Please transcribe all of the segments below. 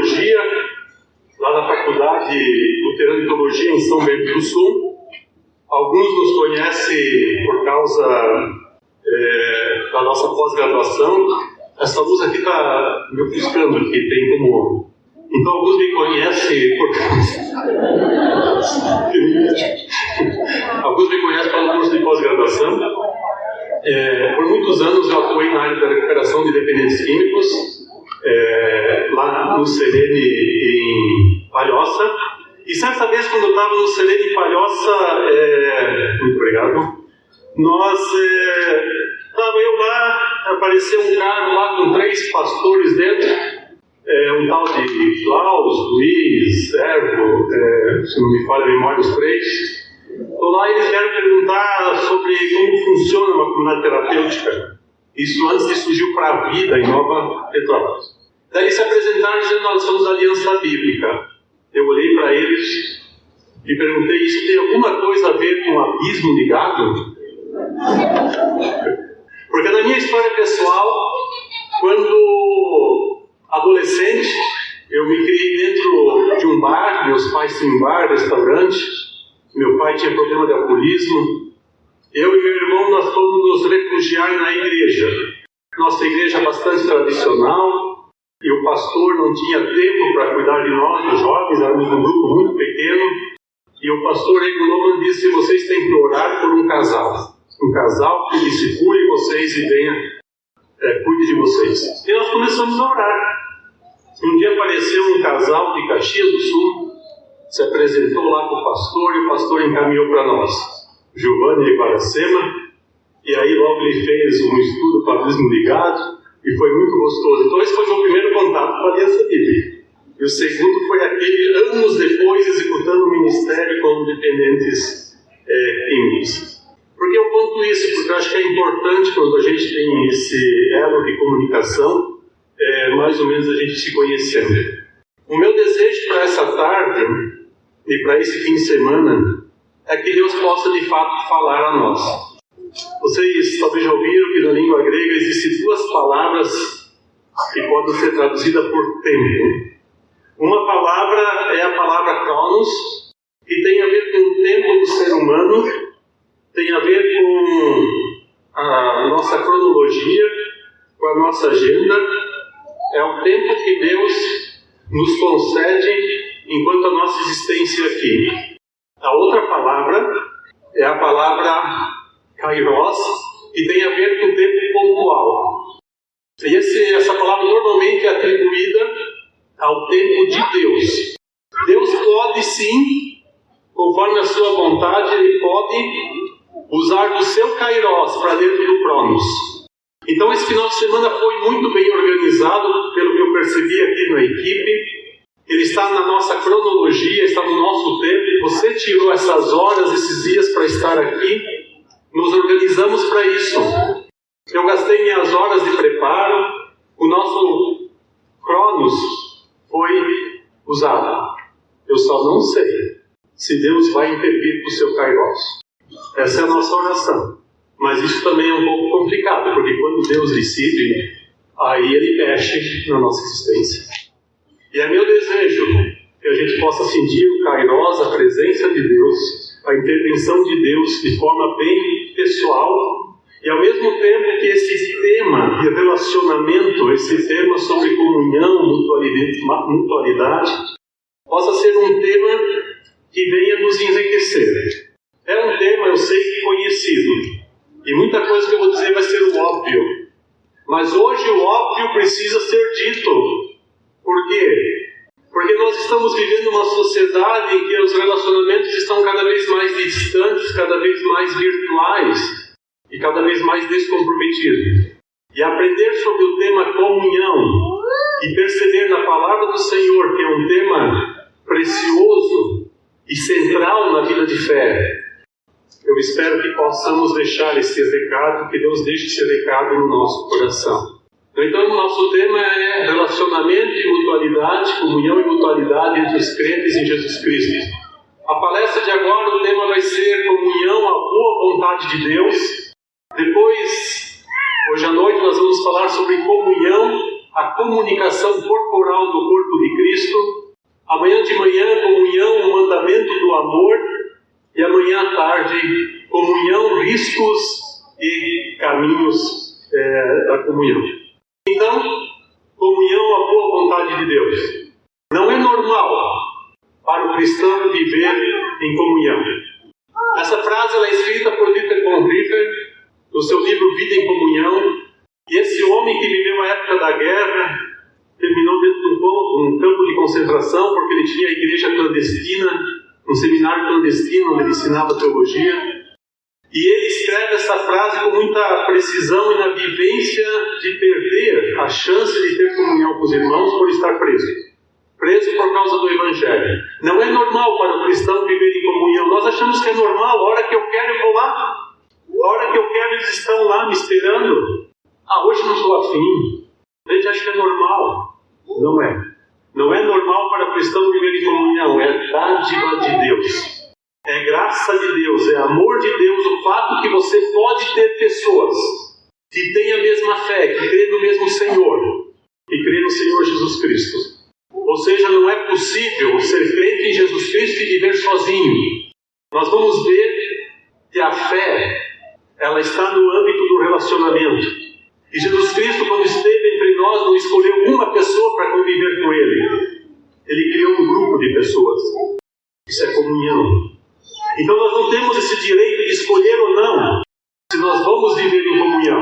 Teologia, lá na Faculdade Luterana de Teologia em São Bento do Sul. Alguns nos conhecem por causa da nossa pós-graduação. Essa luz aqui está me ofuscando, que tem como... Então alguns me conhecem por alguns me conhecem pelo curso de pós-graduação. Por muitos anos eu atuei na área da recuperação de dependentes químicos, lá no Selene em Palhoça. E certa vez, quando eu estava no Selene em Palhoça, muito obrigado, estava eu lá, apareceu um carro lá com 3 pastores dentro, um tal de Klaus, Luiz, Servo, se não me falha a memória, os 3. Então lá eles vieram perguntar sobre como funciona uma comunidade terapêutica. Isso antes de surgir para a vida em Nova Petrópolis. Daí eles se apresentaram dizendo: nós somos da Aliança Bíblica. Eu olhei para eles e perguntei: isso tem alguma coisa a ver com o abismo ligado? Porque na minha história pessoal, quando adolescente, eu me criei dentro de um bar. Meus pais tinham um bar, restaurante. Meu pai tinha problema de alcoolismo. Eu e meu irmão, nós fomos nos refugiar na igreja. Nossa igreja é bastante tradicional, e o pastor não tinha tempo para cuidar de nós, os jovens, éramos um grupo muito pequeno. E o pastor Reguloman disse: vocês têm que orar por um casal que discipule vocês e venha, cuide de vocês. E nós começamos a orar. Um dia apareceu um casal de Caxias do Sul, se apresentou lá com o pastor, e o pastor encaminhou para nós, Giovanni e Paracema, e aí logo ele fez um estudo para abismo ligado, e foi muito gostoso. Então esse foi o meu primeiro contato com a Aliança Bíblica. E o segundo foi aquele, anos depois, executando o ministério com dependentes químicos. Por que eu conto isso? Porque eu acho que é importante, quando a gente tem esse elo de comunicação, mais ou menos a gente se conhecendo. O meu desejo para essa tarde e para esse fim de semana é que Deus possa de fato falar a nós. Vocês talvez já ouviram que na língua grega existem 2 palavras que podem ser traduzidas por tempo. Uma palavra é a palavra kronos, que tem a ver com o tempo do ser humano, tem a ver com a nossa cronologia, com a nossa agenda. É o tempo que Deus nos concede enquanto a nossa existência aqui. A outra palavra é a palavra kairos, que tem a ver com o tempo pontual. E essa palavra normalmente é atribuída ao tempo de Deus. Deus pode sim, conforme a sua vontade, Ele pode usar do seu kairos para dentro do cronos. Então esse final de semana foi muito bem organizado, pelo que eu percebi aqui na equipe. Ele está na nossa cronologia, está no nosso tempo. Você tirou essas horas, esses dias para estar aqui. Nos organizamos para isso. Eu gastei minhas horas de preparo. O nosso cronos foi usado. Eu só não sei se Deus vai intervir com o seu kairos. Essa é a nossa oração. Mas isso também é um pouco complicado, porque quando Deus decide, aí Ele mexe na nossa existência. E é meu desejo que a gente possa sentir o kairos, a presença de Deus, a intervenção de Deus de forma bem pessoal, e ao mesmo tempo que esse tema de relacionamento, esse tema sobre comunhão, mutualidade, possa ser um tema que venha nos enriquecer. É um tema, eu sei, conhecido, e muita coisa que eu vou dizer vai ser o óbvio, mas hoje o óbvio precisa ser dito. Por quê? Porque nós estamos vivendo uma sociedade em que os relacionamentos estão cada vez mais distantes, cada vez mais virtuais e cada vez mais descomprometidos. E aprender sobre o tema comunhão e perceber na palavra do Senhor que é um tema precioso e central na vida de fé. Eu espero que possamos deixar esse recado, que Deus deixe esse recado no nosso coração. Então, o nosso tema é relacionamento e mutualidade, comunhão e mutualidade entre os crentes em Jesus Cristo. A palestra de agora, o tema vai ser comunhão, a boa vontade de Deus. Depois, hoje à noite, nós vamos falar sobre comunhão, a comunicação corporal do corpo de Cristo. Amanhã de manhã, comunhão, o mandamento do amor. E amanhã à tarde, comunhão, riscos e caminhos da comunhão. Então, comunhão, a boa vontade de Deus. Não é normal para o cristão viver em comunhão. Essa frase ela é escrita por Dietrich Bonhoeffer no seu livro Vida em Comunhão. E esse homem que viveu a época da guerra terminou dentro de um campo de concentração porque ele tinha a igreja clandestina, um seminário clandestino onde ele ensinava teologia. E ele escreve essa frase com muita precisão e na vivência de perder a chance de ter comunhão com os irmãos por estar preso. Preso por causa do Evangelho. Não é normal para o cristão viver em comunhão. Nós achamos que é normal, a hora que eu quero eu vou lá. A hora que eu quero eles estão lá me esperando. Hoje não estou afim. A gente acha que é normal. Não é. Não é normal para o cristão viver em comunhão. É dádiva de Deus. É graça de Deus, é amor de Deus, o fato que você pode ter pessoas que têm a mesma fé, que creem no mesmo Senhor, que creem no Senhor Jesus Cristo. Ou seja, não é possível ser crente em Jesus Cristo e viver sozinho. Nós vamos ver que a fé, ela está no âmbito do relacionamento. E Jesus Cristo, quando esteve entre nós, não escolheu uma pessoa para conviver com Ele. Ele criou um grupo de pessoas. Isso é comunhão. Então nós não temos esse direito de escolher ou não se nós vamos viver em comunhão.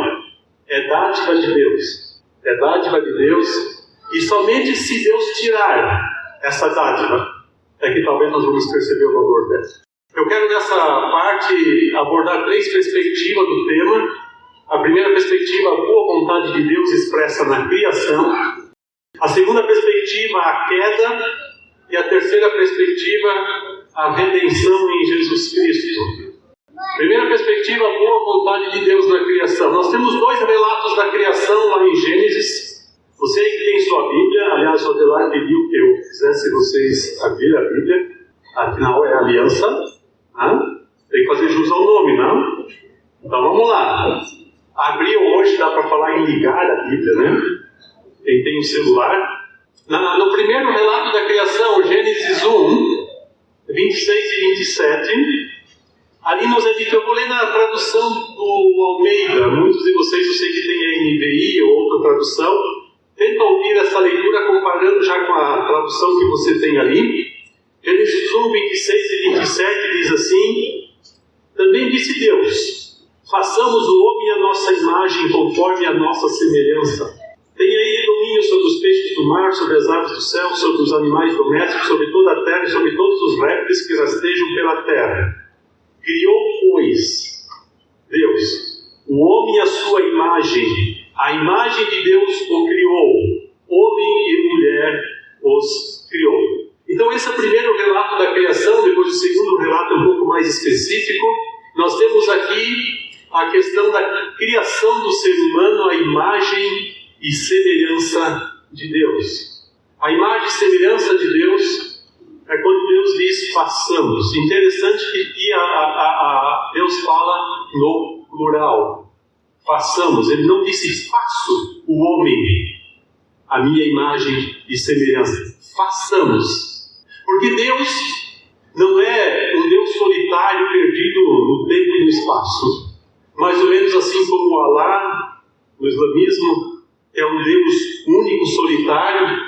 É dádiva de Deus. É dádiva de Deus. E somente se Deus tirar essa dádiva é que talvez nós vamos perceber o valor dela. Eu quero nessa parte abordar 3 perspectivas do tema. A primeira perspectiva, a boa vontade de Deus expressa na criação. A segunda perspectiva, a queda. E a terceira perspectiva, a redenção em Jesus Cristo. Primeira perspectiva, a boa vontade de Deus na criação. Nós temos 2 relatos da criação lá em Gênesis. Você que tem sua Bíblia, aliás, o Adelar pediu que eu fizesse vocês abrir a Bíblia, afinal é aliança. Tem que fazer jus ao nome, não? Então vamos lá. Abriu hoje, dá para falar em ligar a Bíblia, né? Quem tem um celular. No primeiro relato da criação, Gênesis 1, 26 e 27, ali nos é dito, eu vou ler na tradução do Almeida. Muitos de vocês, eu sei que tem a NVI ou outra tradução, tenta ouvir essa leitura comparando já com a tradução que você tem ali. Gênesis 1, 26 e 27 diz assim: também disse Deus, façamos o homem à nossa imagem, conforme a nossa semelhança. Tenha ele domínio sobre os peixes do mar, sobre as aves do céu, sobre os animais domésticos, sobre toda a terra e sobre todos os répteis que rastejam pela terra. Criou, pois, Deus, o homem à sua imagem, a imagem de Deus o criou, homem e mulher os criou. Então esse é o primeiro relato da criação. Depois o segundo relato é um pouco mais específico. Nós temos aqui a questão da criação do ser humano, a imagem e semelhança de Deus. A imagem e semelhança de Deus é quando Deus diz façamos. Interessante que aqui Deus fala no plural. Façamos. Ele não disse faço o homem a minha imagem e semelhança. Façamos. Porque Deus não é um Deus solitário perdido no tempo e no espaço. Mais ou menos assim como o Alá, no islamismo, é um Deus único, solitário,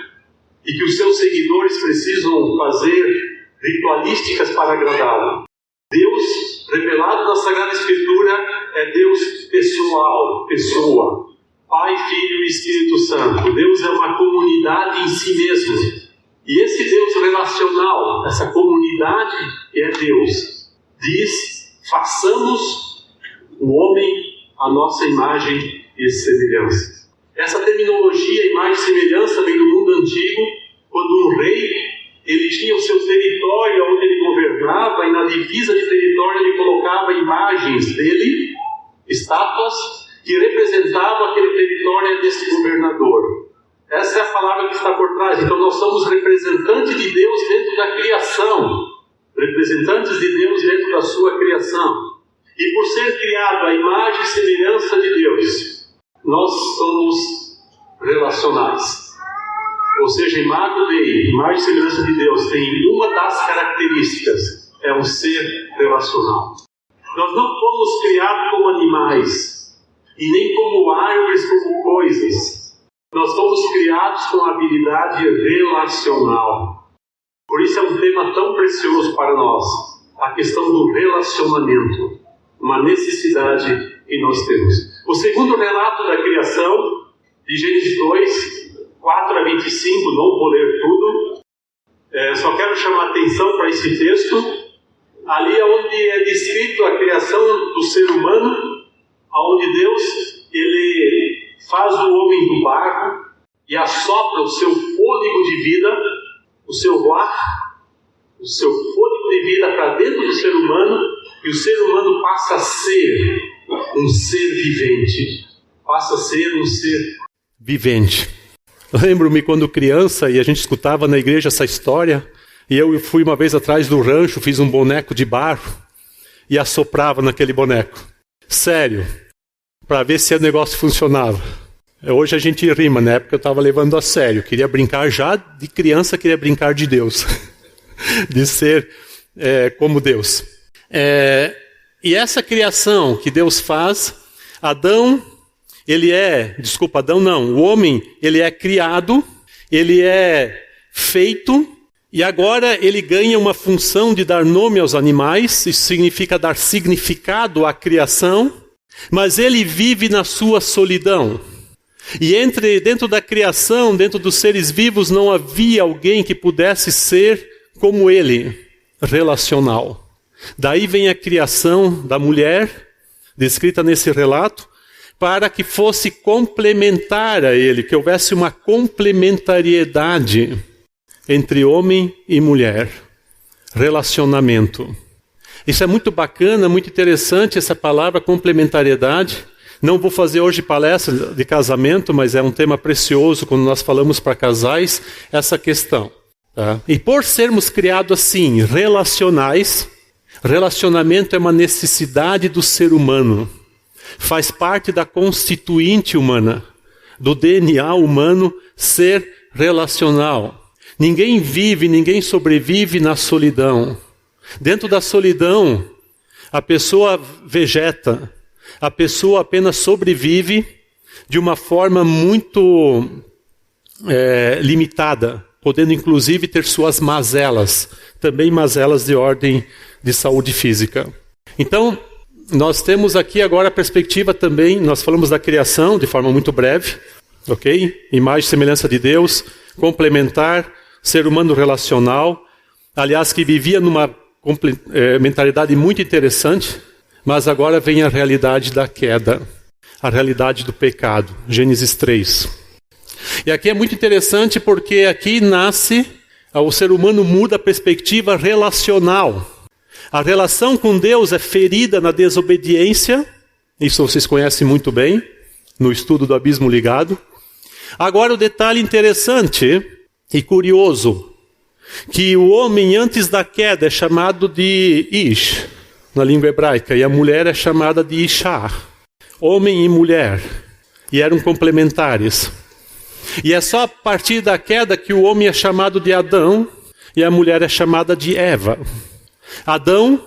e que os seus seguidores precisam fazer ritualísticas para agradá-lo. Deus, revelado na Sagrada Escritura, é Deus pessoal, pessoa. Pai, Filho e Espírito Santo. Deus é uma comunidade em si mesmo. E esse Deus relacional, essa comunidade que é Deus, diz, façamos o homem à nossa imagem e semelhança. Essa terminologia, imagem e semelhança, vem do mundo antigo, quando um rei, ele tinha o seu território onde ele governava, e na divisa de território ele colocava imagens dele, estátuas, que representavam aquele território desse governador. Essa é a palavra que está por trás. Então nós somos representantes de Deus dentro da criação, representantes de Deus dentro da sua criação. E por ser criado a imagem e semelhança de Deus, nós somos relacionais. Ou seja, imagem e semelhança de Deus tem uma das características, é um ser relacional. Nós não fomos criados como animais, e nem como árvores, como coisas. Nós fomos criados com a habilidade relacional. Por isso é um tema tão precioso para nós, a questão do relacionamento, uma necessidade que nós temos. O segundo relato da criação, de Gênesis 2, 4 a 25, não vou ler tudo, só quero chamar a atenção para esse texto, ali é onde é descrito a criação do ser humano, onde Deus ele faz o homem do barro e assopra o seu fôlego de vida, o seu fôlego de vida para dentro do ser humano, e o ser humano passa a ser um ser vivente. Passa a ser um ser vivente. Lembro-me quando criança e a gente escutava na igreja essa história, e eu fui uma vez atrás do rancho, fiz um boneco de barro e assoprava naquele boneco. Sério, para ver se o negócio funcionava. Hoje a gente rima, na época eu estava levando a sério, queria brincar já de criança, queria brincar de Deus, de ser como Deus. E essa criação que Deus faz, o homem, ele é criado, ele é feito, e agora ele ganha uma função de dar nome aos animais, isso significa dar significado à criação, mas ele vive na sua solidão. E dentro da criação, dentro dos seres vivos, não havia alguém que pudesse ser como ele, relacional. Daí vem a criação da mulher, descrita nesse relato, para que fosse complementar a ele, que houvesse uma complementariedade entre homem e mulher. Relacionamento. Isso é muito bacana, muito interessante, essa palavra complementariedade. Não vou fazer hoje palestra de casamento, mas é um tema precioso quando nós falamos para casais, essa questão. Tá? E por sermos criados assim, relacionais, relacionamento é uma necessidade do ser humano. Faz parte da constituinte humana, do DNA humano ser relacional. Ninguém vive, ninguém sobrevive na solidão. Dentro da solidão, a pessoa vegeta, a pessoa apenas sobrevive de uma forma muito limitada, podendo inclusive ter suas mazelas, também mazelas de ordem de saúde física. Então, nós temos aqui agora a perspectiva também, nós falamos da criação de forma muito breve, ok? Imagem e semelhança de Deus, complementar, ser humano relacional, aliás, que vivia numa mentalidade muito interessante, mas agora vem a realidade da queda, a realidade do pecado, Gênesis 3. E aqui é muito interessante porque aqui o ser humano muda a perspectiva relacional. A relação com Deus é ferida na desobediência, isso vocês conhecem muito bem, no estudo do abismo ligado. Agora o detalhe interessante e curioso, que o homem antes da queda é chamado de Ish, na língua hebraica, e a mulher é chamada de Ishá, homem e mulher, e eram complementares. E é só a partir da queda que o homem é chamado de Adão, e a mulher é chamada de Eva. Adão,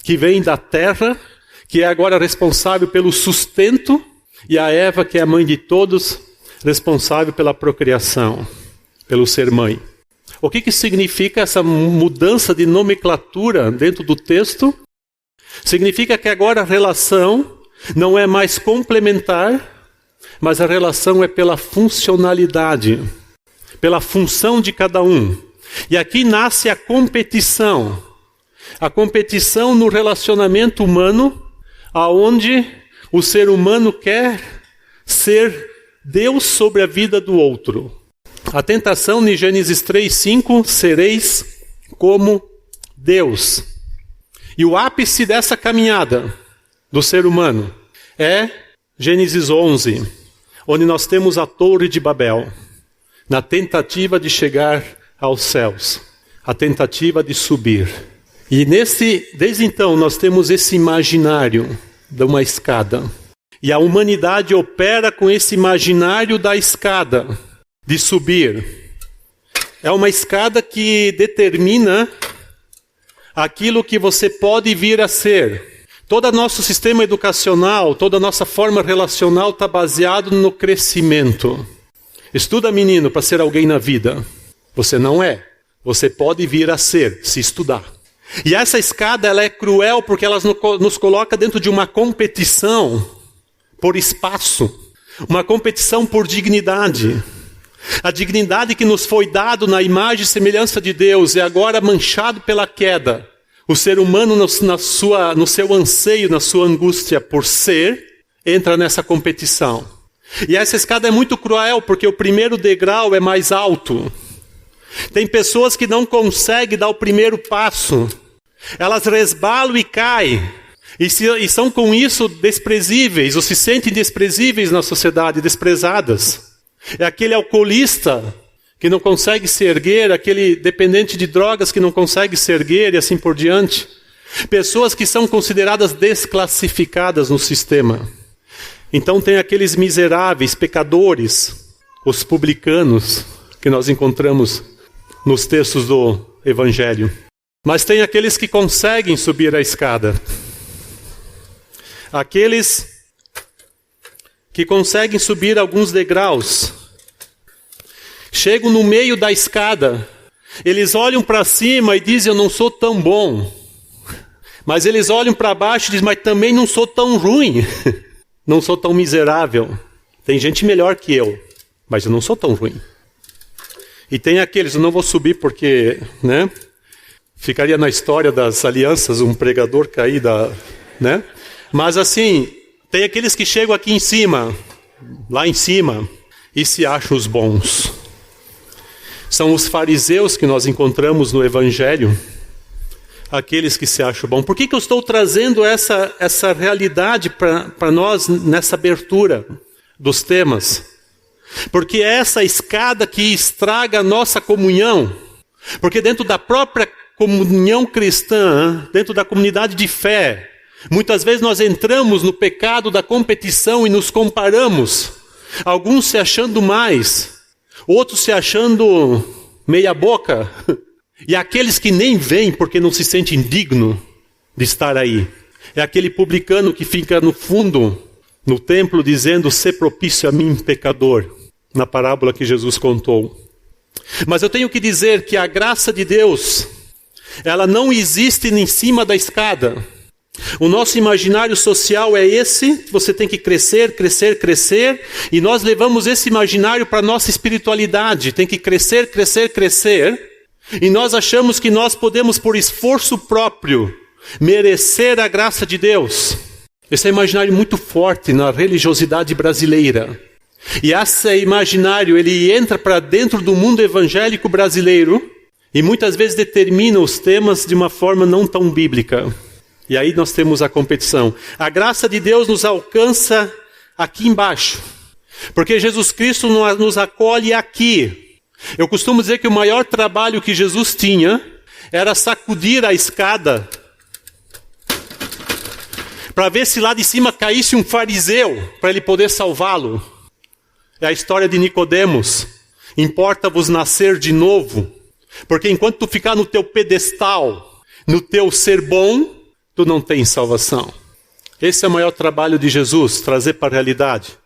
que vem da terra, que é agora responsável pelo sustento, e a Eva, que é a mãe de todos, responsável pela procriação, pelo ser mãe. O que significa essa mudança de nomenclatura dentro do texto? Significa que agora a relação não é mais complementar, mas a relação é pela funcionalidade, pela função de cada um. E aqui nasce a competição no relacionamento humano, aonde o ser humano quer ser Deus sobre a vida do outro. A tentação em Gênesis 3:5, sereis como Deus. E o ápice dessa caminhada do ser humano é Gênesis 11, onde nós temos a Torre de Babel, na tentativa de chegar aos céus, a tentativa de subir. E desde então nós temos esse imaginário de uma escada. E a humanidade opera com esse imaginário da escada, de subir. É uma escada que determina aquilo que você pode vir a ser. Todo nosso sistema educacional, toda a nossa forma relacional está baseado no crescimento. Estuda, menino, para ser alguém na vida. Você não é. Você pode vir a ser, se estudar. E essa escada, ela é cruel porque ela nos coloca dentro de uma competição por espaço, uma competição por dignidade. A dignidade que nos foi dado na imagem e semelhança de Deus é agora manchado pela queda. O ser humano, no seu anseio, na sua angústia por ser, entra nessa competição. E essa escada é muito cruel porque o primeiro degrau é mais alto. Tem pessoas que não conseguem dar o primeiro passo. Elas resbalam e caem. E são com isso desprezíveis, ou se sentem desprezíveis na sociedade, desprezadas. É aquele alcoolista que não consegue se erguer, aquele dependente de drogas que não consegue se erguer e assim por diante. Pessoas que são consideradas desclassificadas no sistema. Então tem aqueles miseráveis, pecadores, os publicanos, que nós encontramos nos textos do Evangelho. Mas tem aqueles que conseguem subir a escada. Aqueles que conseguem subir alguns degraus. Chegam no meio da escada. Eles olham para cima e dizem, eu não sou tão bom. Mas eles olham para baixo e dizem, mas também não sou tão ruim. Não sou tão miserável. Tem gente melhor que eu, mas eu não sou tão ruim. E tem aqueles, eu não vou subir porque, né? Ficaria na história das alianças, um pregador cair né? Mas assim, tem aqueles que chegam aqui em cima, lá em cima, e se acham os bons. São os fariseus que nós encontramos no Evangelho, aqueles que se acham bons. Por que eu estou trazendo essa realidade para nós nessa abertura dos temas? Porque é essa escada que estraga a nossa comunhão. Porque dentro da própria comunhão cristã, dentro da comunidade de fé, muitas vezes nós entramos no pecado da competição e nos comparamos. Alguns se achando mais, outros se achando meia boca. E aqueles que nem vêm porque não se sentem dignos de estar aí. É aquele publicano que fica no fundo, no templo, dizendo, "Sê propício a mim, pecador", na parábola que Jesus contou. Mas eu tenho que dizer que a graça de Deus, ela não existe em cima da escada. O nosso imaginário social é esse, você tem que crescer, crescer, crescer, e nós levamos esse imaginário para a nossa espiritualidade, tem que crescer, crescer, crescer, e nós achamos que nós podemos, por esforço próprio, merecer a graça de Deus. Esse é um imaginário muito forte na religiosidade brasileira. E esse imaginário, ele entra para dentro do mundo evangélico brasileiro, e muitas vezes determina os temas de uma forma não tão bíblica. E aí nós temos a competição. A graça de Deus nos alcança aqui embaixo. Porque Jesus Cristo nos acolhe aqui. Eu costumo dizer que o maior trabalho que Jesus tinha era sacudir a escada para ver se lá de cima caísse um fariseu para ele poder salvá-lo. É a história de Nicodemos. Importa-vos nascer de novo. Porque enquanto tu ficar no teu pedestal, no teu ser bom, tu não tens salvação. Esse é o maior trabalho de Jesus, trazer para a realidade.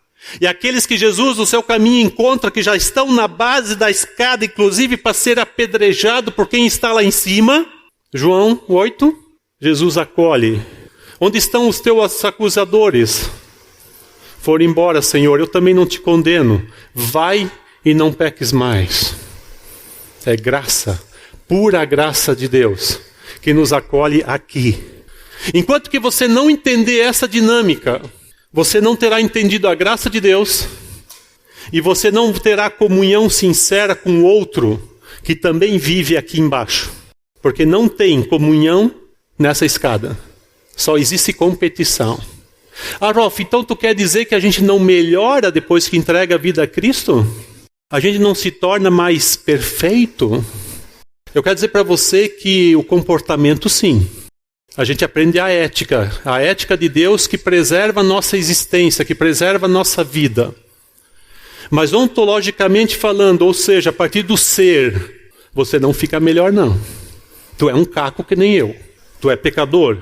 E aqueles que Jesus no seu caminho encontra, que já estão na base da escada, inclusive para ser apedrejado por quem está lá em cima, João 8, Jesus acolhe. Onde estão os teus acusadores? Foram embora, Senhor, eu também não te condeno. Vai e não peques mais. É graça, pura graça de Deus, que nos acolhe aqui. Enquanto que você não entender essa dinâmica, você não terá entendido a graça de Deus e você não terá comunhão sincera com o outro que também vive aqui embaixo. Porque não tem comunhão nessa escada. Só existe competição. Rolf, então tu quer dizer que a gente não melhora depois que entrega a vida a Cristo? A gente não se torna mais perfeito? Eu quero dizer para você que o comportamento sim. A gente aprende a ética de Deus que preserva a nossa existência, que preserva a nossa vida. Mas ontologicamente falando, ou seja, a partir do ser, você não fica melhor não. Tu é um caco que nem eu. Tu é pecador,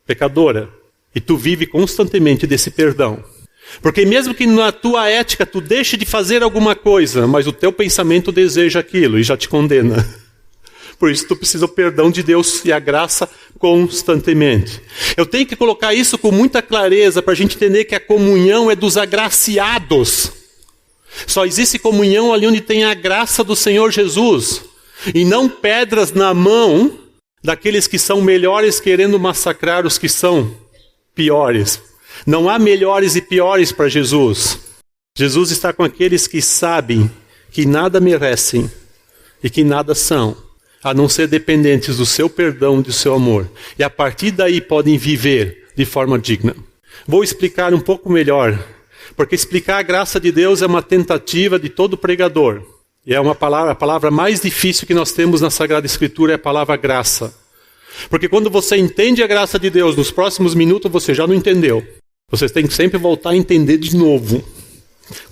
pecadora. E tu vive constantemente desse perdão. Porque mesmo que na tua ética tu deixe de fazer alguma coisa, mas o teu pensamento deseja aquilo e já te condena. Por isso tu precisa do perdão de Deus e a graça constantemente. Eu tenho que colocar isso com muita clareza para a gente entender que a comunhão é dos agraciados. Só existe comunhão ali onde tem a graça do Senhor Jesus. E não pedras na mão daqueles que são melhores querendo massacrar os que são piores. Não há melhores e piores para Jesus. Jesus está com aqueles que sabem que nada merecem e que nada são, a não ser dependentes do seu perdão e do seu amor. E a partir daí podem viver de forma digna. Vou explicar um pouco melhor, porque explicar a graça de Deus é uma tentativa de todo pregador. E é a palavra mais difícil que nós temos na Sagrada Escritura é a palavra graça. Porque quando você entende a graça de Deus, nos próximos minutos você já não entendeu. Você tem que sempre voltar a entender de novo.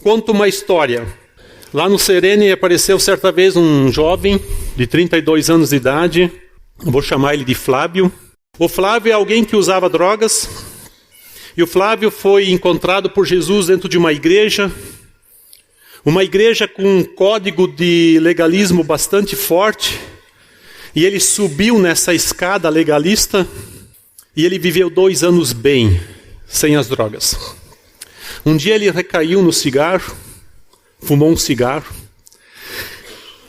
Conto uma história. Lá no Serene apareceu certa vez um jovem de 32 anos de idade. Vou chamar ele de Flávio. O Flávio é alguém que usava drogas. E o Flávio foi encontrado por Jesus dentro de uma igreja com um código de legalismo bastante forte. E ele subiu nessa escada legalista e ele viveu 2 anos bem, sem as drogas. Um dia ele recaiu no cigarro, fumou um cigarro,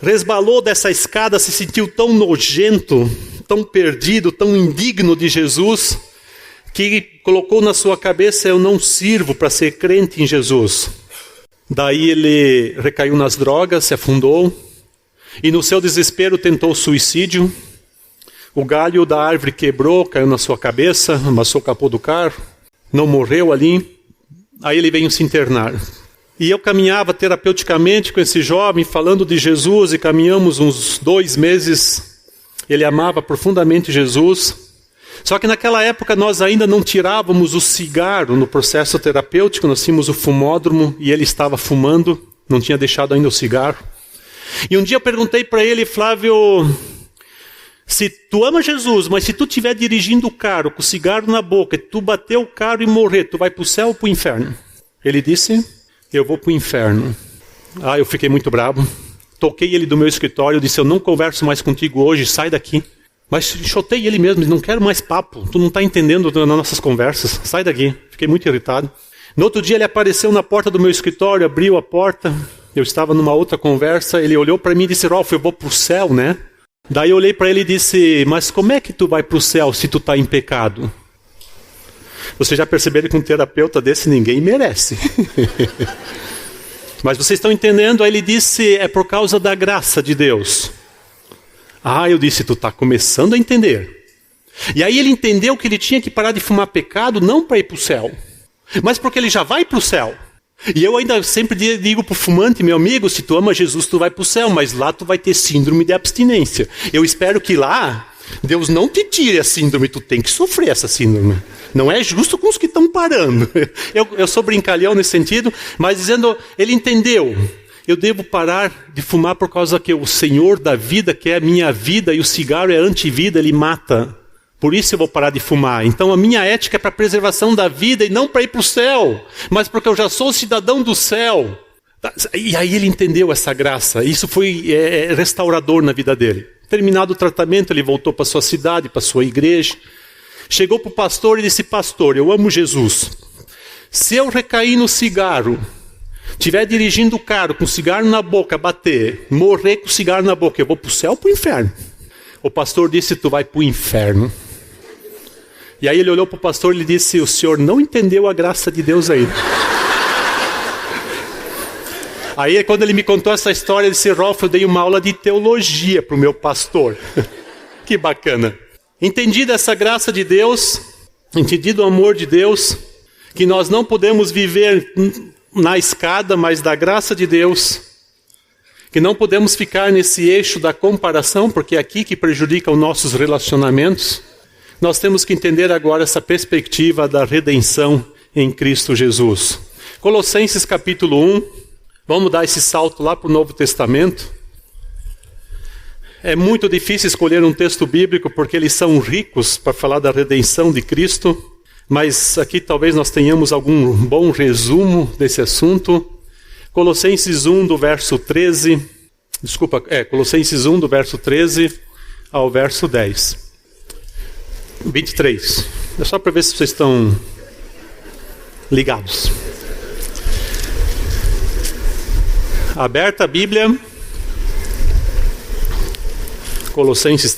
resbalou dessa escada, se sentiu tão nojento, tão perdido, tão indigno de Jesus, que colocou na sua cabeça: eu não sirvo para ser crente em Jesus. Daí ele recaiu nas drogas, se afundou, e no seu desespero tentou suicídio. O galho da árvore quebrou, caiu na sua cabeça, amassou o capô do carro, não morreu ali. Aí ele veio se internar. E eu caminhava terapeuticamente com esse jovem, falando de Jesus, e caminhamos uns 2 meses. Ele amava profundamente Jesus. Só que naquela época nós ainda não tirávamos o cigarro no processo terapêutico, nós tínhamos o fumódromo e ele estava fumando, não tinha deixado ainda o cigarro. E um dia eu perguntei para ele: Flávio, se tu ama Jesus, mas se tu estiver dirigindo o carro com o cigarro na boca, e tu bater o carro e morrer, tu vai para o céu ou para o inferno? Ele disse: eu vou para o inferno. Eu fiquei muito bravo, toquei ele do meu escritório, disse: eu não converso mais contigo hoje, sai daqui. Mas chotei ele mesmo, não quero mais papo, tu não está entendendo nas nossas conversas, sai daqui. Fiquei muito irritado. No outro dia ele apareceu na porta do meu escritório, abriu a porta, eu estava numa outra conversa, ele olhou para mim e disse: Rolf, eu vou para o céu, né? Daí eu olhei para ele e disse: mas como é que tu vai para o céu se tu está em pecado? Vocês já perceberam que um terapeuta desse ninguém merece. Mas vocês estão entendendo? Aí ele disse: é por causa da graça de Deus. Eu disse: tu está começando a entender. E aí ele entendeu que ele tinha que parar de fumar pecado, não para ir para o céu, mas porque ele já vai para o céu. E eu ainda sempre digo para o fumante: meu amigo, se tu ama Jesus, tu vai para o céu, mas lá tu vai ter síndrome de abstinência. Eu espero que lá Deus não te tire a síndrome, tu tem que sofrer essa síndrome. Não é justo com os que estão parando. Eu sou brincalhão nesse sentido, mas dizendo, ele entendeu. Eu devo parar de fumar por causa que o Senhor da vida quer a minha vida e o cigarro é antivida, ele mata. Por isso eu vou parar de fumar. Então a minha ética é para a preservação da vida e não para ir para o céu, mas porque eu já sou cidadão do céu. E aí ele entendeu essa graça. Isso foi restaurador na vida dele. Terminado o tratamento, ele voltou para sua cidade, para sua igreja. Chegou para o pastor e disse: pastor, eu amo Jesus. Se eu recair no cigarro, estiver dirigindo o carro com o cigarro na boca, bater, morrer com o cigarro na boca, eu vou para o céu ou para o inferno? O pastor disse: tu vai para o inferno. E aí ele olhou para o pastor e lhe disse: o senhor não entendeu a graça de Deus ainda. Aí quando ele me contou essa história, ele disse: Rolf, eu dei uma aula de teologia para o meu pastor. Que bacana. Entendido essa graça de Deus, entendido o amor de Deus, que nós não podemos viver na escada, mas da graça de Deus, que não podemos ficar nesse eixo da comparação, porque é aqui que prejudica os nossos relacionamentos. nós temos que entender agora essa perspectiva da redenção em Cristo Jesus. Colossenses capítulo 1, vamos dar esse salto lá para o Novo Testamento. É muito difícil escolher um texto bíblico porque eles são ricos para falar da redenção de Cristo, mas aqui talvez nós tenhamos algum bom resumo desse assunto. Colossenses 1 do verso 13, Colossenses 1 do verso 13 ao verso 23. É só para ver se vocês estão ligados. Aberta a Bíblia, Colossenses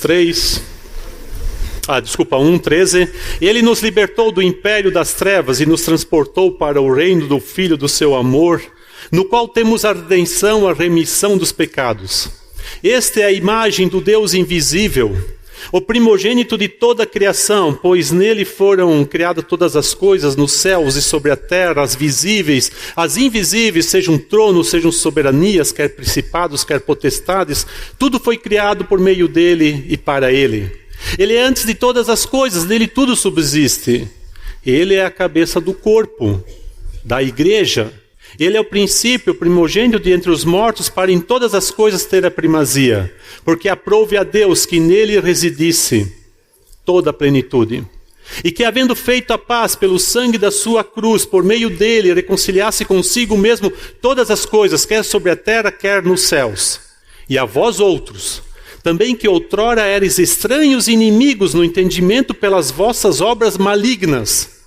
1, 13. Ele nos libertou do império das trevas e nos transportou para o reino do Filho do seu amor, no qual temos a redenção, a remissão dos pecados. Esta é a imagem do Deus invisível, o primogênito de toda a criação, pois nele foram criadas todas as coisas nos céus e sobre a terra, as visíveis, as invisíveis, sejam tronos, sejam soberanias, quer principados, quer potestades, tudo foi criado por meio dele e para ele. Ele é antes de todas as coisas, nele tudo subsiste. Ele é a cabeça do corpo, da igreja. Ele é o princípio, o primogênito de entre os mortos, para em todas as coisas ter a primazia, porque aprouve a Deus que nele residisse toda a plenitude, e que, havendo feito a paz pelo sangue da sua cruz, por meio dele reconciliasse consigo mesmo todas as coisas, quer sobre a terra, quer nos céus. E a vós outros, também que outrora eres estranhos e inimigos no entendimento pelas vossas obras malignas,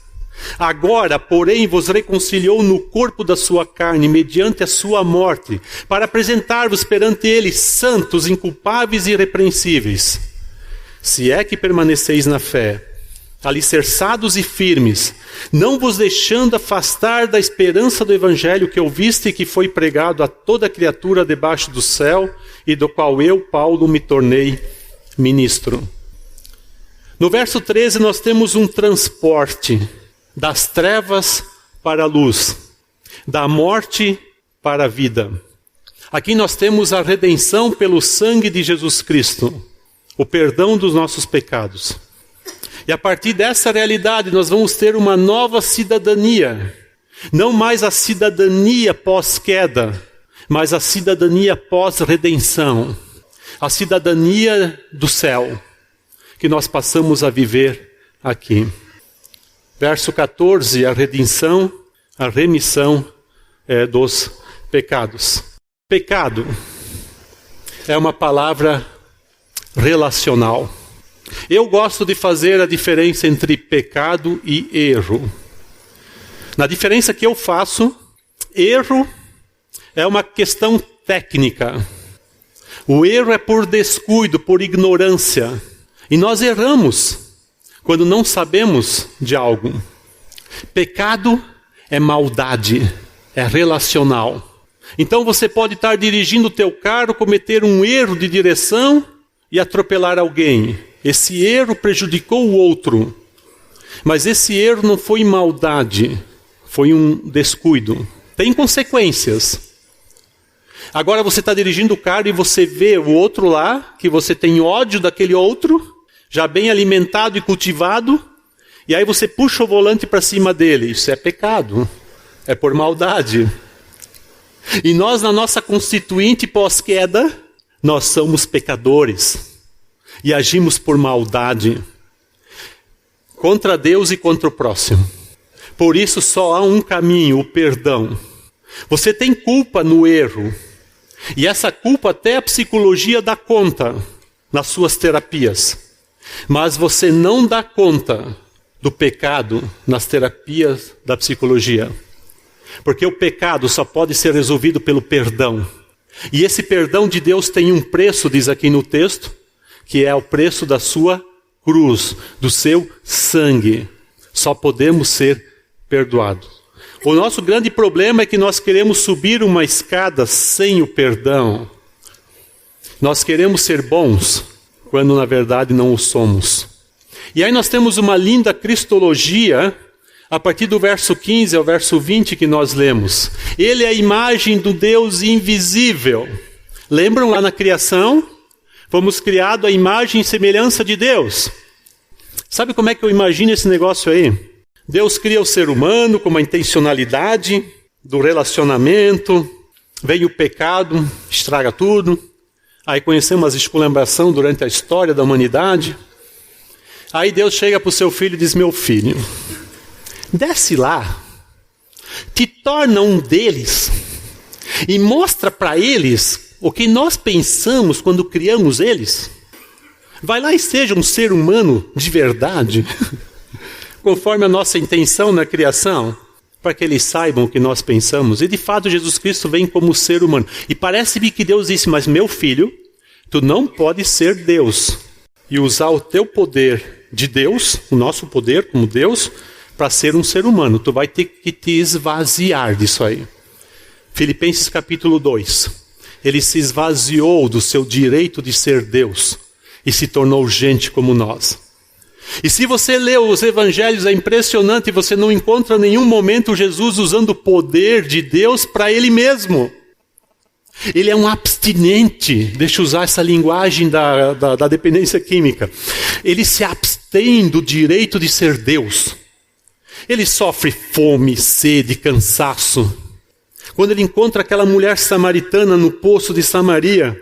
agora, porém, vos reconciliou no corpo da sua carne, mediante a sua morte, para apresentar-vos perante ele santos, inculpáveis e irrepreensíveis. Se é que permaneceis na fé, alicerçados e firmes, não vos deixando afastar da esperança do evangelho que ouviste e que foi pregado a toda criatura debaixo do céu, e do qual eu, Paulo, me tornei ministro. No verso 13 nós temos um transporte das trevas para a luz, da morte para a vida. Aqui nós temos a redenção pelo sangue de Jesus Cristo, o perdão dos nossos pecados. E a partir dessa realidade nós vamos ter uma nova cidadania, não mais a cidadania pós-queda, mas a cidadania pós-redenção, a cidadania do céu, que nós passamos a viver aqui. Verso 14, a redenção, a remissão dos pecados. Pecado é uma palavra relacional. Eu gosto de fazer a diferença entre pecado e erro. Na diferença que eu faço, erro é uma questão técnica. O erro é por descuido, por ignorância. E nós erramos quando não sabemos de algo. Pecado é maldade, é relacional. Então você pode estar dirigindo o teu carro, cometer um erro de direção e atropelar alguém. Esse erro prejudicou o outro. Mas esse erro não foi maldade, foi um descuido. Tem consequências. Agora você está dirigindo o carro e você vê o outro lá, que você tem ódio daquele outro, já bem alimentado e cultivado, e aí você puxa o volante para cima dele. Isso é pecado, é por maldade. E nós, na nossa constituinte pós-queda, nós somos pecadores e agimos por maldade contra Deus e contra o próximo. Por isso só há um caminho, o perdão. Você tem culpa no erro, e essa culpa até a psicologia dá conta nas suas terapias. Mas você não dá conta do pecado nas terapias da psicologia. Porque o pecado só pode ser resolvido pelo perdão. E esse perdão de Deus tem um preço, diz aqui no texto, que é o preço da sua cruz, do seu sangue. Só podemos ser perdoados. O nosso grande problema é que nós queremos subir uma escada sem o perdão. Nós queremos ser bons, quando na verdade não o somos. E aí nós temos uma linda cristologia, a partir do verso 15 ao verso 20 que nós lemos. Ele é a imagem do Deus invisível. Lembram lá na criação? Fomos criados à imagem e semelhança de Deus. Sabe como é que eu imagino esse negócio aí? Deus cria o ser humano com uma intencionalidade do relacionamento, vem o pecado, estraga tudo. Aí conhecemos as esculhambação durante a história da humanidade. Aí Deus chega para o seu filho e diz: meu filho, desce lá, te torna um deles e mostra para eles o que nós pensamos quando criamos eles. Vai lá e seja um ser humano de verdade, conforme a nossa intenção na criação, para que eles saibam o que nós pensamos. E de fato Jesus Cristo vem como ser humano. E parece-me que Deus disse: mas meu filho, tu não pode ser Deus e usar o teu poder de Deus, o nosso poder como Deus, para ser um ser humano. Tu vai ter que te esvaziar disso aí. Filipenses capítulo 2. Ele se esvaziou do seu direito de ser Deus e se tornou gente como nós. E se você lê os evangelhos, é impressionante, você não encontra em nenhum momento Jesus usando o poder de Deus para ele mesmo. Ele é um abstinente, deixa eu usar essa linguagem da dependência química. Ele se abstém do direito de ser Deus. Ele sofre fome, sede, cansaço. Quando ele encontra aquela mulher samaritana no poço de Samaria,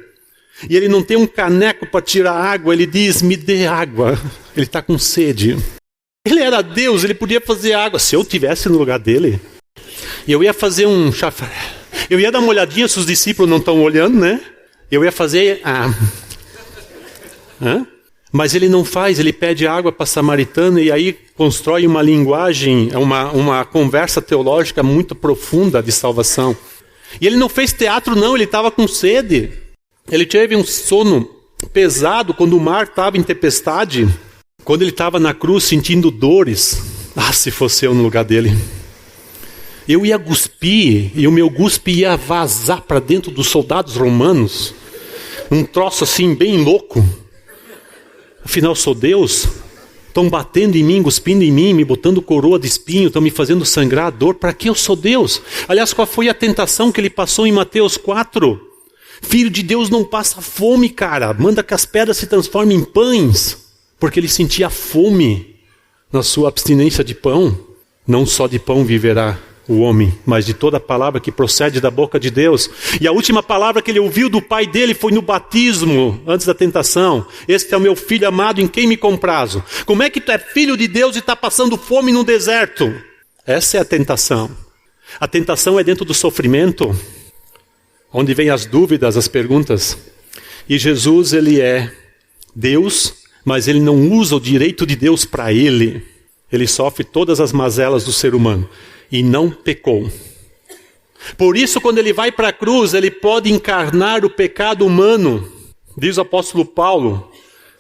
e ele não tem um caneco para tirar água, ele diz: me dê água. Ele está com sede. Ele era Deus, ele podia fazer água. Se eu estivesse no lugar dele, eu ia fazer um chafé. Eu ia dar uma olhadinha se os discípulos não estão olhando, né? Eu ia fazer... Mas ele não faz, ele pede água para a samaritana e aí constrói uma linguagem, uma conversa teológica muito profunda de salvação. E ele não fez teatro não, ele estava com sede. Ele teve um sono pesado quando o mar estava em tempestade, quando ele estava na cruz sentindo dores. Se fosse eu no lugar dele. Eu ia cuspir e o meu cuspe ia vazar para dentro dos soldados romanos. Um troço assim bem louco. Afinal sou Deus. Estão batendo em mim, cuspindo em mim, me botando coroa de espinho, estão me fazendo sangrar a dor. Para que eu sou Deus? Aliás, qual foi a tentação que ele passou em Mateus 4? Filho de Deus não passa fome, cara. Manda que as pedras se transformem em pães. Porque ele sentia fome na sua abstinência de pão. Não só de pão viverá o homem, mas de toda a palavra que procede da boca de Deus. E a última palavra que ele ouviu do pai dele foi no batismo, antes da tentação. Este é o meu filho amado em quem me comprazo. Como é que tu é filho de Deus e está passando fome no deserto? Essa é a tentação. A tentação é dentro do sofrimento, onde vem as dúvidas, as perguntas. E Jesus, ele é Deus, mas ele não usa o direito de Deus para ele. Ele sofre todas as mazelas do ser humano. E não pecou. Por isso, quando ele vai para a cruz, ele pode encarnar o pecado humano. Diz o apóstolo Paulo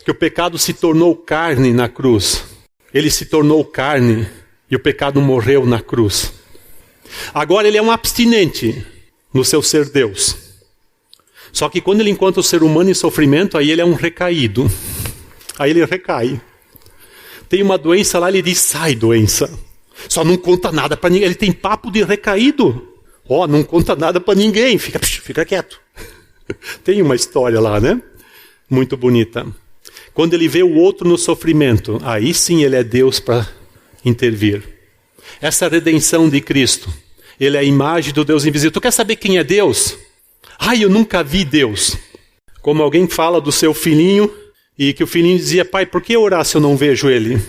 que o pecado se tornou carne na cruz. Ele se tornou carne e o pecado morreu na cruz. Agora ele é um abstinente no seu ser Deus. Só que quando ele encontra o ser humano em sofrimento, aí ele é um recaído. Aí ele recai. Tem uma doença lá, ele diz: sai doença. Só não conta nada para ninguém. Ele tem papo de recaído. Não conta nada para ninguém. Fica quieto. Tem uma história lá, né? Muito bonita. Quando ele vê o outro no sofrimento, aí sim ele é Deus para intervir. Essa redenção de Cristo, ele é a imagem do Deus invisível. Tu quer saber quem é Deus? Eu nunca vi Deus. Como alguém fala do seu filhinho, e que o filhinho dizia: pai, por que orar se eu não vejo ele?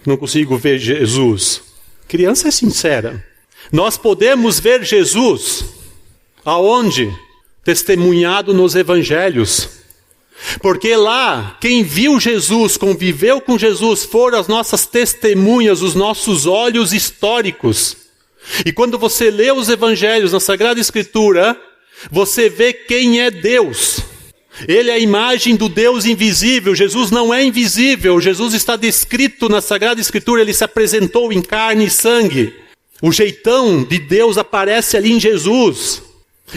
Não consigo ver Jesus. Criança é sincera. Nós podemos ver Jesus. Aonde? Testemunhado nos evangelhos. Porque lá, quem viu Jesus, conviveu com Jesus, foram as nossas testemunhas, os nossos olhos históricos. E quando você lê os evangelhos na Sagrada Escritura, você vê quem é Deus. Ele é a imagem do Deus invisível. Jesus não é invisível. Jesus está descrito na Sagrada Escritura. Ele se apresentou em carne e sangue. O jeitão de Deus aparece ali em Jesus.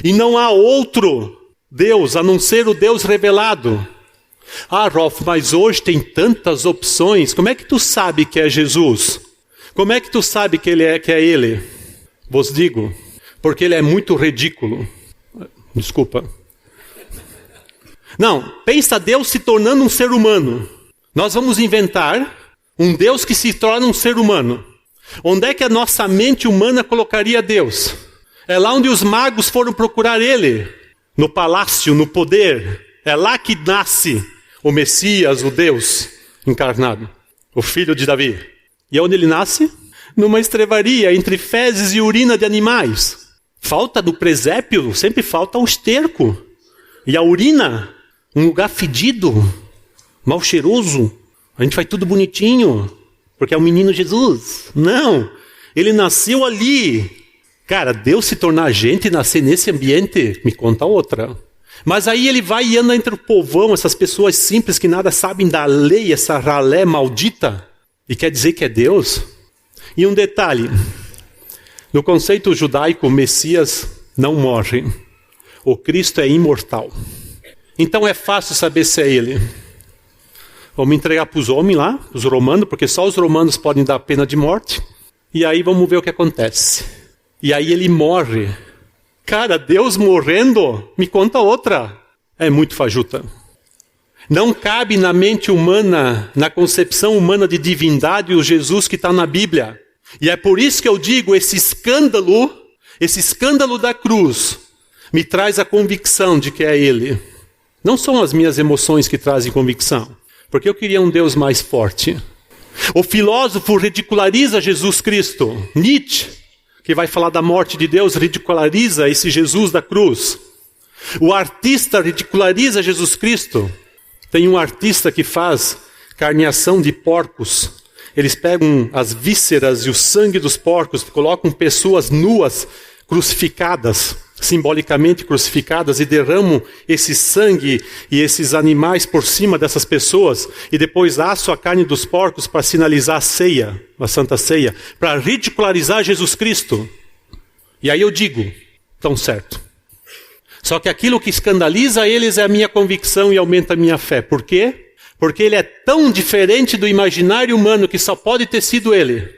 E não há outro Deus a não ser o Deus revelado. Rolf, mas hoje tem tantas opções. Como é que tu sabe que é Jesus? Como é que tu sabe que é Ele? Vos digo, porque Ele é muito ridículo. Desculpa. Não, pensa Deus se tornando um ser humano. Nós vamos inventar Um Deus que se torna um ser humano. Onde é que a nossa mente humana colocaria Deus? É lá onde os magos foram procurar ele. No palácio, no poder. É lá que nasce o Messias, o Deus encarnado. O filho de Davi. E onde ele nasce? Numa estrebaria, entre fezes e urina de animais. Falta do presépio, sempre falta o esterco. E a urina, um lugar fedido, mal cheiroso. A gente faz tudo bonitinho, porque é o menino Jesus. Não, ele nasceu ali. Cara, Deus se tornar gente e nascer nesse ambiente, me conta outra. Mas aí ele vai e anda entre o povão, essas pessoas simples que nada sabem da lei, essa ralé maldita, e quer dizer que é Deus. E um detalhe, no conceito judaico, o Messias não morre. O Cristo é imortal. Então é fácil saber se é ele. Vamos entregar para os homens lá, os romanos, porque só os romanos podem dar pena de morte. E aí vamos ver o que acontece. E aí ele morre. Cara, Deus morrendo, me conta outra. É muito fajuta. Não cabe na mente humana, na concepção humana de divindade, o Jesus que está na Bíblia. E é por isso que eu digo, esse escândalo da cruz, me traz a convicção de que é ele. Não são as minhas emoções que trazem convicção, porque eu queria um Deus mais forte. O filósofo ridiculariza Jesus Cristo. Nietzsche, que vai falar da morte de Deus, ridiculariza esse Jesus da cruz. O artista ridiculariza Jesus Cristo. Tem um artista que faz carneação de porcos. Eles pegam as vísceras e o sangue dos porcos, colocam pessoas nuas, crucificadas, simbolicamente crucificadas, e derramam esse sangue e esses animais por cima dessas pessoas, e depois assam a carne dos porcos para sinalizar a ceia, a Santa Ceia, para ridicularizar Jesus Cristo. E aí eu digo, tão certo. Só que aquilo que escandaliza eles é a minha convicção e aumenta a minha fé. Por quê? Porque ele é tão diferente do imaginário humano que só pode ter sido ele.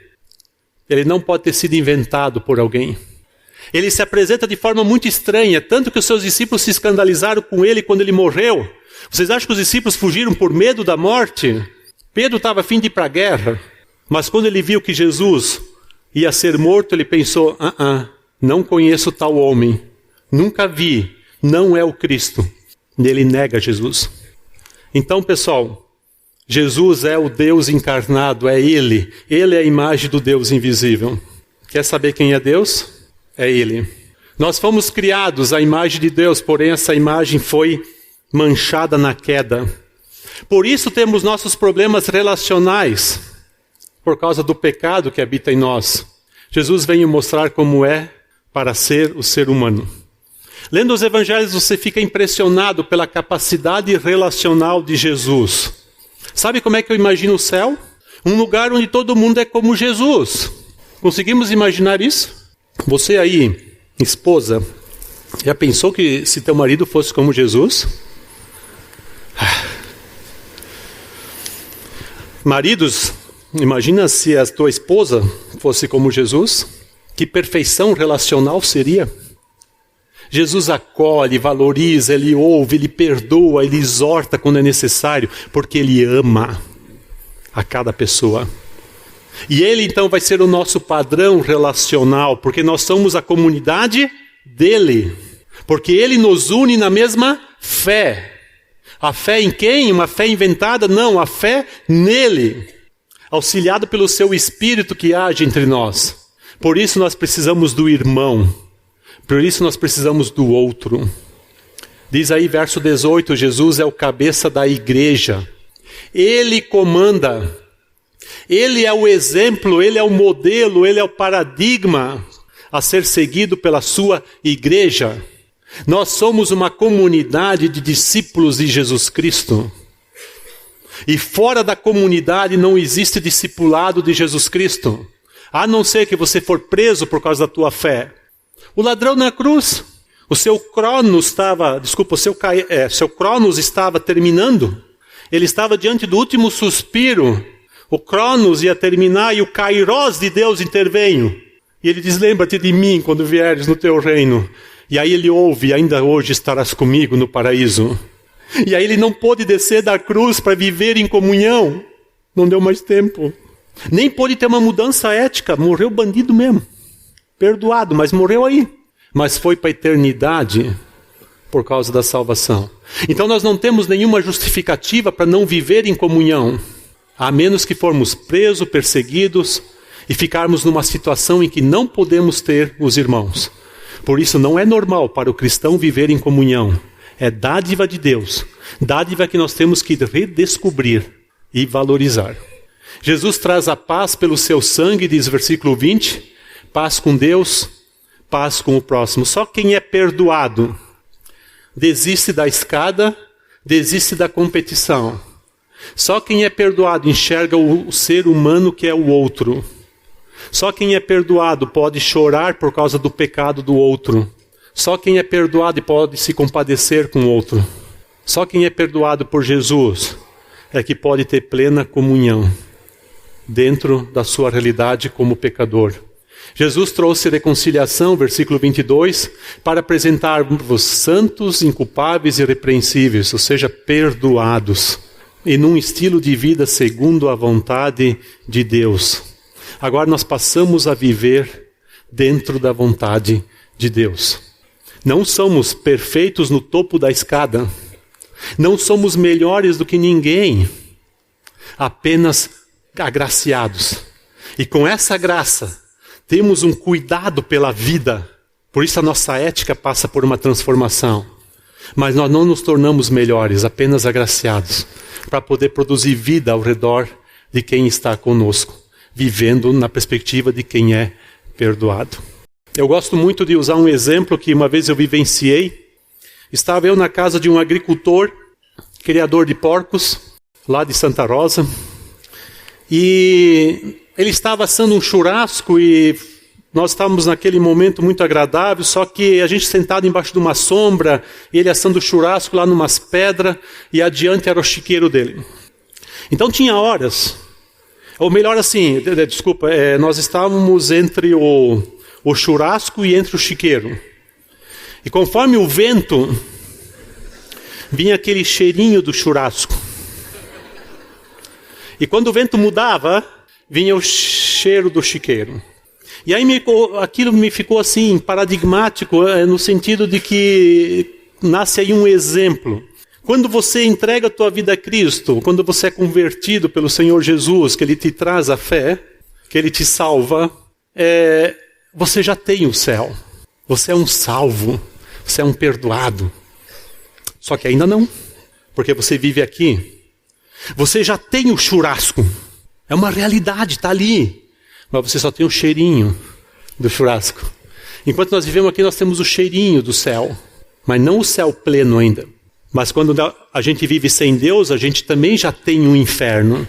Ele não pode ter sido inventado por alguém. Ele se apresenta de forma muito estranha, tanto que os seus discípulos se escandalizaram com ele quando ele morreu. Vocês acham que os discípulos fugiram por medo da morte? Pedro estava a fim de ir para a guerra, mas quando ele viu que Jesus ia ser morto, ele pensou, não conheço tal homem, nunca vi, não é o Cristo. E ele nega Jesus. Então, pessoal, Jesus é o Deus encarnado, é Ele. Ele é a imagem do Deus invisível. Quer saber quem é Deus? É Ele. Nós fomos criados à imagem de Deus, porém essa imagem foi manchada na queda. Por isso temos nossos problemas relacionais, por causa do pecado que habita em nós. Jesus veio mostrar como é para ser o ser humano. Lendo os evangelhos, você fica impressionado pela capacidade relacional de Jesus. Sabe como é que eu imagino o céu? Um lugar onde todo mundo é como Jesus. Conseguimos imaginar isso? Você aí, esposa, já pensou que se teu marido fosse como Jesus? Maridos, imagina se a tua esposa fosse como Jesus? Que perfeição relacional seria? Jesus acolhe, valoriza, Ele ouve, Ele perdoa, Ele exorta quando é necessário, porque Ele ama a cada pessoa. E Ele então vai ser o nosso padrão relacional, porque nós somos a comunidade dEle. Porque Ele nos une na mesma fé. A fé em quem? Uma fé inventada? Não, a fé nele. Auxiliado pelo seu Espírito que age entre nós. Por isso nós precisamos do irmão. Por isso nós precisamos do outro. Diz aí verso 18, Jesus é o cabeça da igreja. Ele comanda. Ele é o exemplo, Ele é o modelo, Ele é o paradigma a ser seguido pela sua igreja. Nós somos uma comunidade de discípulos de Jesus Cristo. E fora da comunidade não existe discipulado de Jesus Cristo. A não ser que você for preso por causa da tua fé. O ladrão na cruz, seu cronos estava terminando. Ele estava diante do último suspiro. O cronos ia terminar e o kairos de Deus interveio. E ele diz, lembra-te de mim quando vieres no teu reino. E aí ele ouve, ainda hoje estarás comigo no paraíso. E aí ele não pôde descer da cruz para viver em comunhão. Não deu mais tempo. Nem pôde ter uma mudança ética. Morreu bandido mesmo. Perdoado, mas morreu aí. Mas foi para a eternidade por causa da salvação. Então nós não temos nenhuma justificativa para não viver em comunhão, a menos que formos presos, perseguidos e ficarmos numa situação em que não podemos ter os irmãos. Por isso não é normal para o cristão viver em comunhão. É dádiva de Deus. Dádiva que nós temos que redescobrir e valorizar. Jesus traz a paz pelo seu sangue, diz versículo 20. Paz com Deus, paz com o próximo. Só quem é perdoado desiste da escada, desiste da competição. Só quem é perdoado enxerga o ser humano que é o outro. Só quem é perdoado pode chorar por causa do pecado do outro. Só quem é perdoado pode se compadecer com o outro. Só quem é perdoado por Jesus é que pode ter plena comunhão dentro da sua realidade como pecador. Jesus trouxe reconciliação, versículo 22, para apresentar-vos santos, inculpáveis e irrepreensíveis, ou seja, perdoados, e num estilo de vida segundo a vontade de Deus. Agora nós passamos a viver dentro da vontade de Deus. Não somos perfeitos no topo da escada. Não somos melhores do que ninguém. Apenas agraciados. E com essa graça, temos um cuidado pela vida. Por isso a nossa ética passa por uma transformação. Mas nós não nos tornamos melhores, apenas agraciados, para poder produzir vida ao redor de quem está conosco, vivendo na perspectiva de quem é perdoado. Eu gosto muito de usar um exemplo que uma vez eu vivenciei. Estava eu na casa de um agricultor, criador de porcos, lá de Santa Rosa, e ele estava assando um churrasco e nós estávamos naquele momento muito agradável, só que a gente sentado embaixo de uma sombra, ele assando churrasco lá numas pedras, e adiante era o chiqueiro dele. Então tinha horas, ou melhor assim, nós estávamos entre o churrasco e entre o chiqueiro. E conforme o vento, vinha aquele cheirinho do churrasco. E quando o vento mudava, vinha o cheiro do chiqueiro. E aí aquilo me ficou assim, paradigmático, no sentido de que nasce aí um exemplo. Quando você entrega a tua vida a Cristo, quando você é convertido pelo Senhor Jesus, que Ele te traz a fé, que Ele te salva, você já tem o céu. Você é um salvo, você é um perdoado. Só que ainda não, porque você vive aqui. Você já tem o churrasco. É uma realidade, está ali. Mas você só tem o cheirinho do churrasco. Enquanto nós vivemos aqui, nós temos o cheirinho do céu. Mas não o céu pleno ainda. Mas quando a gente vive sem Deus, a gente também já tem um inferno.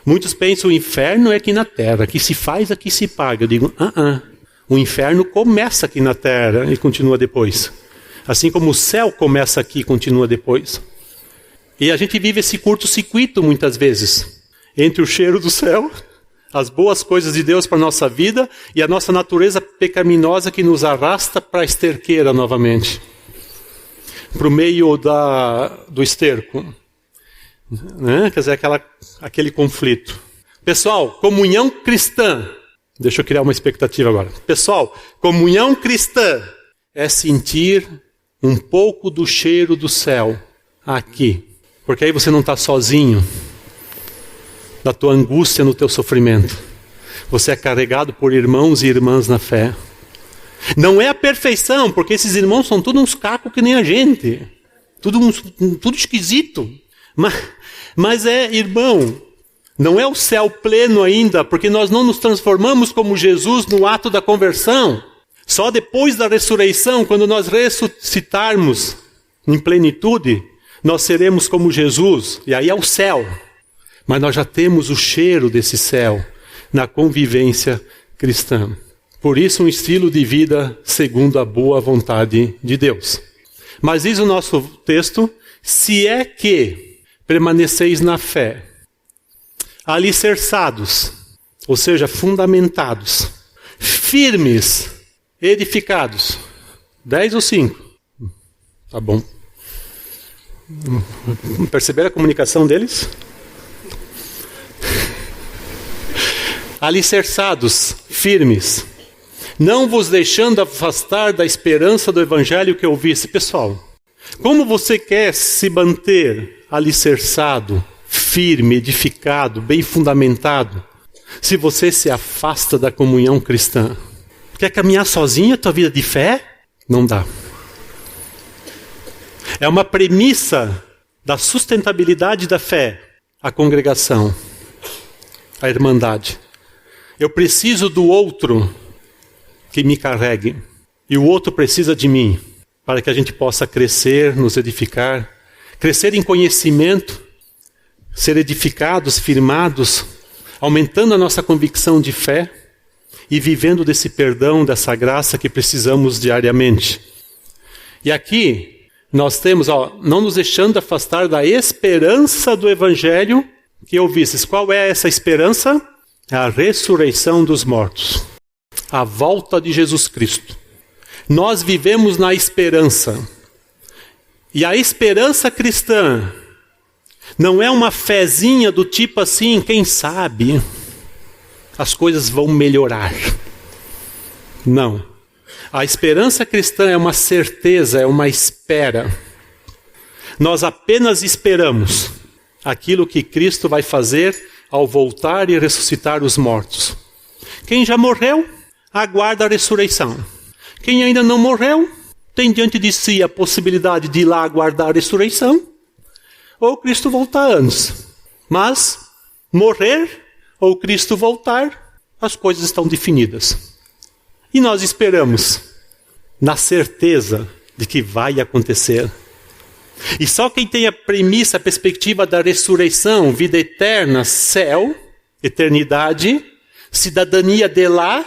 Muitos pensam o inferno é aqui na terra. Aqui se faz, aqui se paga. Eu digo, O inferno começa aqui na terra e continua depois. Assim como o céu começa aqui e continua depois. E a gente vive esse curto-circuito muitas vezes. Entre o cheiro do céu, as boas coisas de Deus para a nossa vida e a nossa natureza pecaminosa que nos arrasta para a esterqueira novamente. Para o meio do esterco. Né? Quer dizer, aquele conflito. Pessoal, comunhão cristã. Deixa eu criar uma expectativa agora. Pessoal, comunhão cristã é sentir um pouco do cheiro do céu aqui. Porque aí você não está sozinho da tua angústia no teu sofrimento. Você é carregado por irmãos e irmãs na fé. Não é a perfeição, porque esses irmãos são todos uns cacos que nem a gente. Tudo esquisito. Mas irmão, não é o céu pleno ainda, porque nós não nos transformamos como Jesus no ato da conversão. Só depois da ressurreição, quando nós ressuscitarmos em plenitude, nós seremos como Jesus, e aí é o céu. Mas nós já temos o cheiro desse céu na convivência cristã. Por isso, um estilo de vida segundo a boa vontade de Deus. Mas diz o nosso texto, se é que permaneceis na fé, alicerçados, ou seja, fundamentados, firmes, edificados. 10 ou 5? Tá bom. Perceberam a comunicação deles? alicerçados, firmes, não vos deixando afastar da esperança do evangelho que ouviste. Pessoal, como você quer se manter alicerçado, firme, edificado, bem fundamentado, se você se afasta da comunhão cristã? Quer caminhar sozinho a tua vida de fé? Não dá. É uma premissa da sustentabilidade da fé, a congregação, a irmandade. Eu preciso do outro que me carregue, e o outro precisa de mim, para que a gente possa crescer, nos edificar, crescer em conhecimento, ser edificados, firmados, aumentando a nossa convicção de fé e vivendo desse perdão, dessa graça que precisamos diariamente. E aqui nós temos, não nos deixando afastar da esperança do evangelho que ouvistes. Qual é essa esperança? A ressurreição dos mortos, a volta de Jesus Cristo. Nós vivemos na esperança. E a esperança cristã não é uma fezinha do tipo assim, quem sabe as coisas vão melhorar. Não. A esperança cristã é uma certeza, é uma espera. Nós apenas esperamos aquilo que Cristo vai fazer ao voltar e ressuscitar os mortos. Quem já morreu, aguarda a ressurreição. Quem ainda não morreu, tem diante de si a possibilidade de ir lá aguardar a ressurreição, ou Cristo voltar antes. Mas, morrer ou Cristo voltar, as coisas estão definidas. E nós esperamos, na certeza de que vai acontecer. E só quem tem a premissa, a perspectiva da ressurreição, vida eterna, céu, eternidade, cidadania de lá,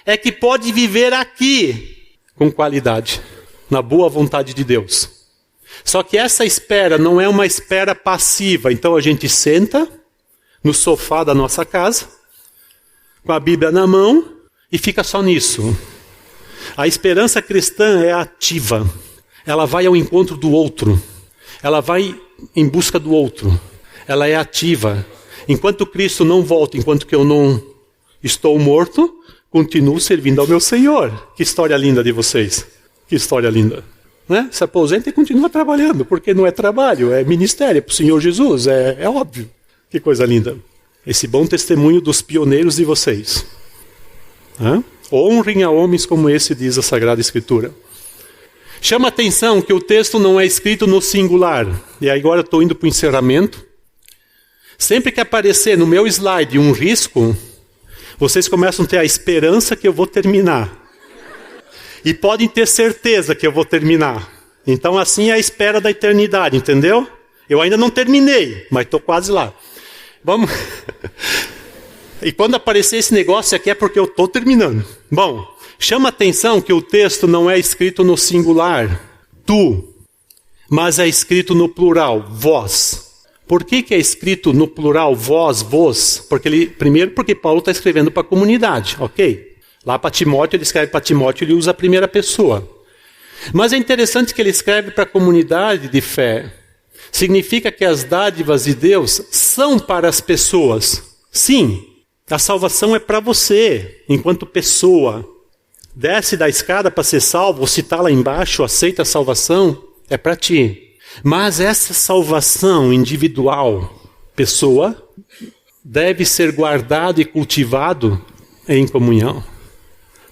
é que pode viver aqui com qualidade, na boa vontade de Deus. Só que essa espera não é uma espera passiva. Então a gente senta no sofá da nossa casa, com a Bíblia na mão, e fica só nisso. A esperança cristã é ativa. Ela vai ao encontro do outro. Ela vai em busca do outro. Ela é ativa. Enquanto Cristo não volta, enquanto que eu não estou morto, continuo servindo ao meu Senhor. Que história linda de vocês. Que história linda. Né? Se aposenta e continua trabalhando, porque não é trabalho, é ministério, é para o Senhor Jesus, é óbvio. Que coisa linda. Esse bom testemunho dos pioneiros de vocês. Honrem a homens como esse, diz a Sagrada Escritura. Chama atenção que o texto não é escrito no singular. E agora estou indo para o encerramento. Sempre que aparecer no meu slide um risco, vocês começam a ter a esperança que eu vou terminar. E podem ter certeza que eu vou terminar. Então assim é a espera da eternidade, entendeu? Eu ainda não terminei, mas estou quase lá. Vamos. E quando aparecer esse negócio aqui é porque eu estou terminando. Bom, chama atenção que o texto não é escrito no singular, tu, mas é escrito no plural, vós. Por que é escrito no plural, vós, vos? Primeiro porque Paulo está escrevendo para a comunidade, ok? Lá para Timóteo, ele escreve para Timóteo, ele usa a primeira pessoa. Mas é interessante que ele escreve para a comunidade de fé. Significa que as dádivas de Deus são para as pessoas. Sim, a salvação é para você, enquanto pessoa. Desce da escada para ser salvo, ou se está lá embaixo, aceita a salvação, é para ti. Mas essa salvação individual, pessoa, deve ser guardado e cultivado em comunhão.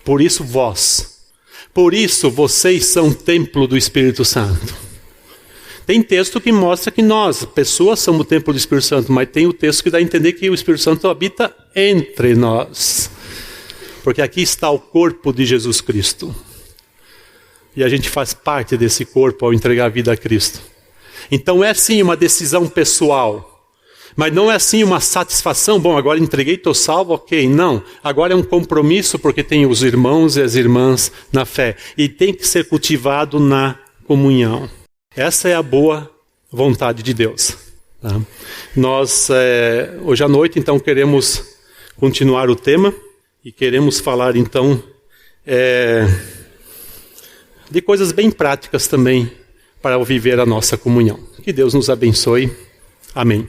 Por isso vós. Por isso vocês são templo do Espírito Santo. Tem texto que mostra que nós, pessoas, somos o templo do Espírito Santo, mas tem o texto que dá a entender que o Espírito Santo habita entre nós. Porque aqui está o corpo de Jesus Cristo. E a gente faz parte desse corpo ao entregar a vida a Cristo. Então é sim uma decisão pessoal. Mas não é assim uma satisfação, bom, agora entreguei, estou salvo, ok. Não, agora é um compromisso porque tem os irmãos e as irmãs na fé. E tem que ser cultivado na comunhão. Essa é a boa vontade de Deus. Tá? Nós, hoje à noite, então, queremos continuar o tema e queremos falar, então, de coisas bem práticas também para viver a nossa comunhão. Que Deus nos abençoe. Amém.